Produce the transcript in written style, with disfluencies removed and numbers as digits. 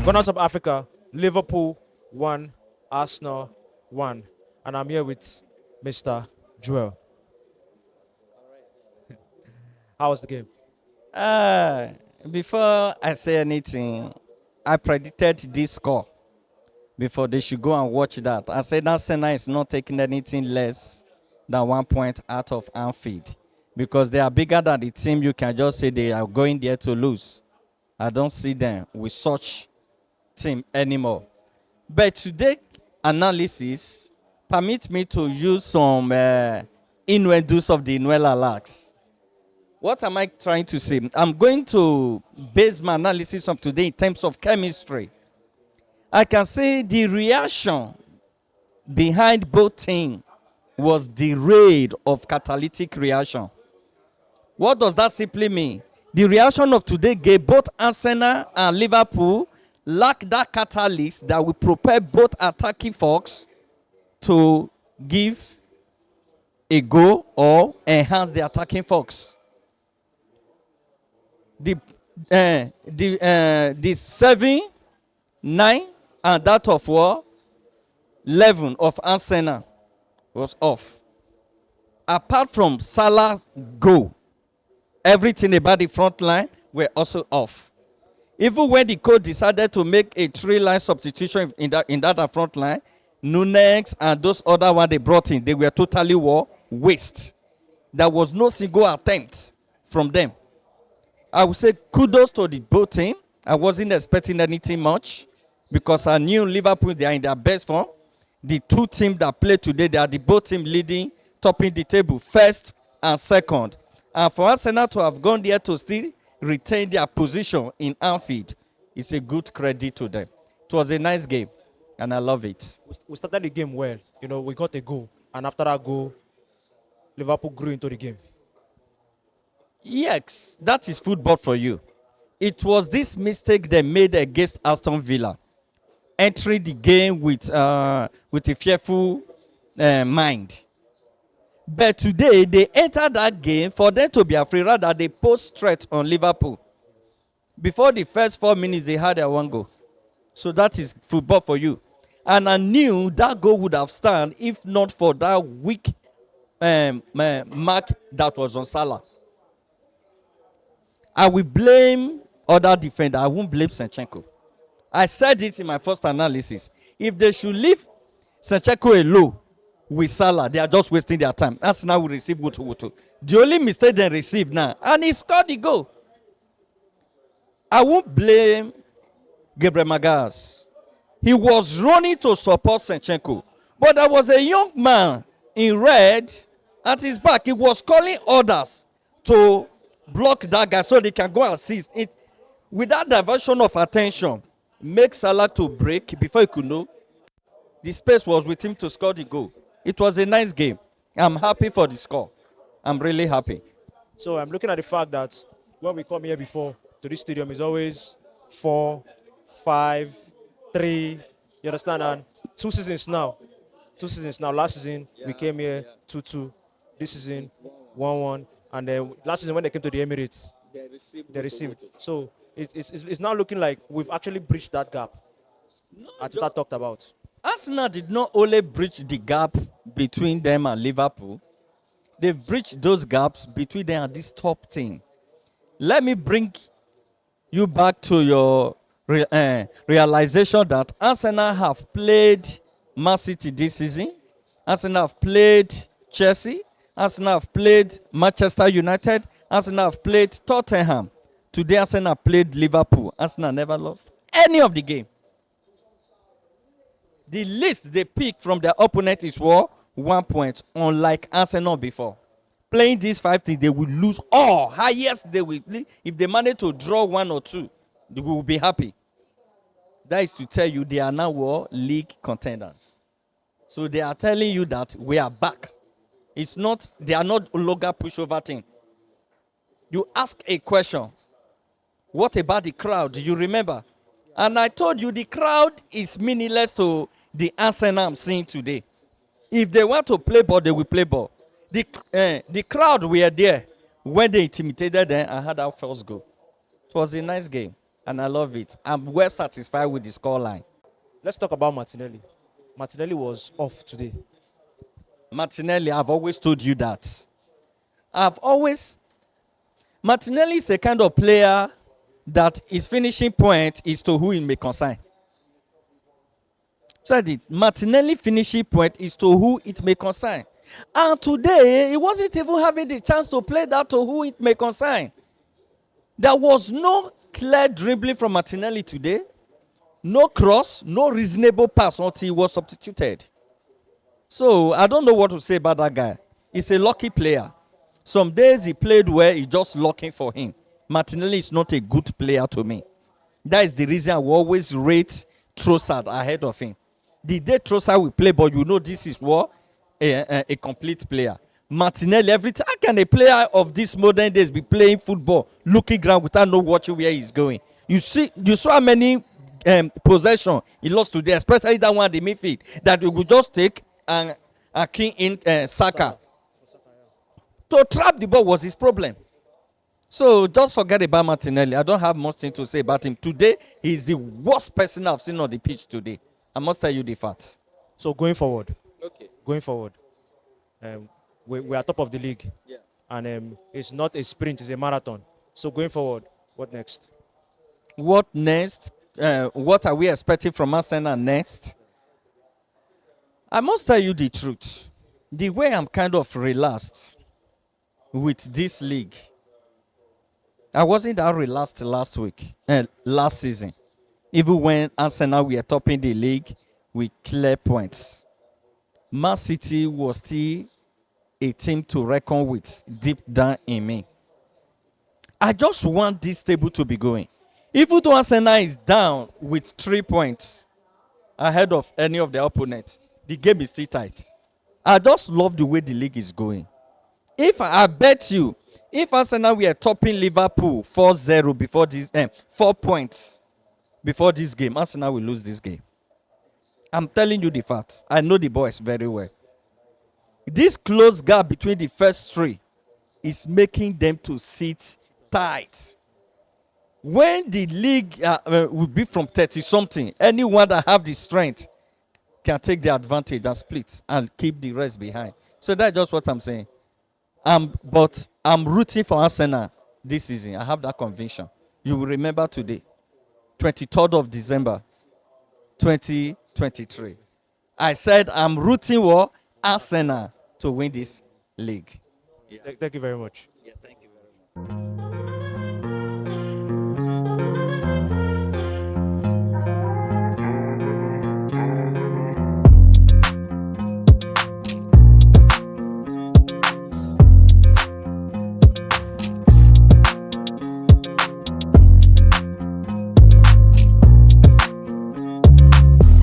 Gunners of Africa, Liverpool 1, Arsenal 1. And I'm here with Mr. Joel. How was the game? Uh, Before I say anything, I predicted this score before they should go and watch that. I said Arsenal is not taking anything less than 1 point out of Anfield because they are bigger than the team. You can just say they are going there to lose. I don't see them with such team anymore. But today analysis permit me to use some innuendos of the Inuela lags. What am I trying to say? I'm going to base my analysis of today in terms of chemistry. I can say the reaction behind both teams was the rate of catalytic reaction. What does that simply mean? The reaction of today gave both Arsenal and Liverpool lack that catalyst that will propel both attacking folks to give a goal or enhance the attacking folks. The 7, 9, and that of 11 of Arsenal was off. Apart from Salah's goal, everything about the front line were also off. Even when the coach decided to make a 3-line substitution in that front line, Nunes and those other ones they brought in, they were totally waste. There was no single attempt from them. I would say kudos to the both team. I wasn't expecting anything much because I knew Liverpool, they are in their best form. The two teams that play today, they are the both team leading, topping the table, first and second. And for Arsenal to have gone there to still retain their position in Anfield, it's a good credit to them. It was a nice game, and I love it. We started the game well. You know, we got a goal. And after that goal, Liverpool grew into the game. Yes, that is football for you. It was this mistake they made against Aston Villa. Entering the game with a fearful mind. But today, they entered that game for them to be afraid, rather they posed threat on Liverpool. Before the first 4 minutes, they had their one goal. So that is football for you. And I knew that goal would have stand if not for that weak mark that was on Salah. I will blame other defender. I won't blame Zinchenko. I said it in my first analysis. If they should leave Zinchenko alone with Salah, they are just wasting their time. Arsenal will receive Wutu. The only mistake they received now, and he scored the goal. I won't blame Gabriel Magalhaes. He was running to support Zinchenko, but there was a young man in red at his back. He was calling orders to block that guy so they can go and assist it. With that diversion of attention, make Salah to break before he could know. The space was with him to score the goal. It was a nice game. I'm happy for the score. I'm really happy. So I'm looking at the fact that when we come here before to this stadium, it's always 4, 5, 3. You understand? And 2 seasons now. 2 seasons now. Last season, we came here 2-2. This season, 1-1. And then last season when they came to the Emirates, they received. So it's now looking like we've actually breached that gap. Arteta talked about. Arsenal did not only breach the gap between them and Liverpool. They've breached those gaps between them and this top team. Let me bring you back to your realization that Arsenal have played Man City this season. Arsenal have played Chelsea. Arsenal have played Manchester United. Arsenal have played Tottenham. Today, Arsenal played Liverpool. Arsenal never lost any of the game. The least they picked from their opponent is 1 point, unlike Arsenal before. Playing these 5 things, they will lose all. Highest they will. If they manage to draw 1 or 2, they will be happy. That is to tell you they are now league contenders. So they are telling you that we are back. It's not, they are not longer pushover team. You ask a question. What about the crowd? Do you remember? And I told you the crowd is meaningless to the Arsenal I'm seeing today. If they want to play ball, they will play ball. The crowd were there when they intimidated them and had our first goal. It was a nice game. and I love it. I'm well satisfied with the scoreline. Let's talk about Martinelli. Martinelli was off today. Martinelli, I've always told you that. Martinelli is a kind of player that his finishing point is to who it may concern. Said it. Martinelli finishing point is to who it may concern. And today, he wasn't even having the chance to play that to who it may concern. There was no clear dribbling from Martinelli today. No cross, no reasonable pass until he was substituted. So, I don't know what to say about that guy. He's a lucky player. Some days he played well, it's just lucky for him. Martinelli is not a good player to me. That is the reason I will always rate Trossard ahead of him. The day Trossard will play, but you know this is what a complete player. Martinelli, everything. How can a player of this modern days be playing football, looking ground without no watching where he's going? You saw how many possession he lost today, especially that one at the midfield that we could just take and king in Saka. To trap the ball was his problem. So just forget about Martinelli. I don't have much thing to say about him. Today, he's the worst person I've seen on the pitch today. I must tell you the facts. So going forward, Okay. We are top of the league. Yeah. And it's not a sprint, it's a marathon. So going forward, what next? What next? What are we expecting from Arsenal next? I must tell you the truth. The way I'm kind of relaxed with this league, I wasn't that relaxed last season. Even when Arsenal were topping the league with clear points. Man City was still a team to reckon with deep down in me. I just want this table to be going. Even though Arsenal is down with 3 points ahead of any of their opponents, the game is still tight. I just love the way the league is going. If I bet you, if Arsenal were topping Liverpool 4-0 before this, 4 points before this game, Arsenal will lose this game. I'm telling you the facts. I know the boys very well. This close gap between the first three is making them to sit tight. When the league will be from 30-something, anyone that have the strength can take the advantage and split and keep the rest behind. So that's just what I'm saying. But I'm rooting for Arsenal this season. I have that conviction. You will remember today, 23rd of December, 2023. I said I'm rooting for Arsenal to win this league. Thank you very much. Yeah, thank you very much.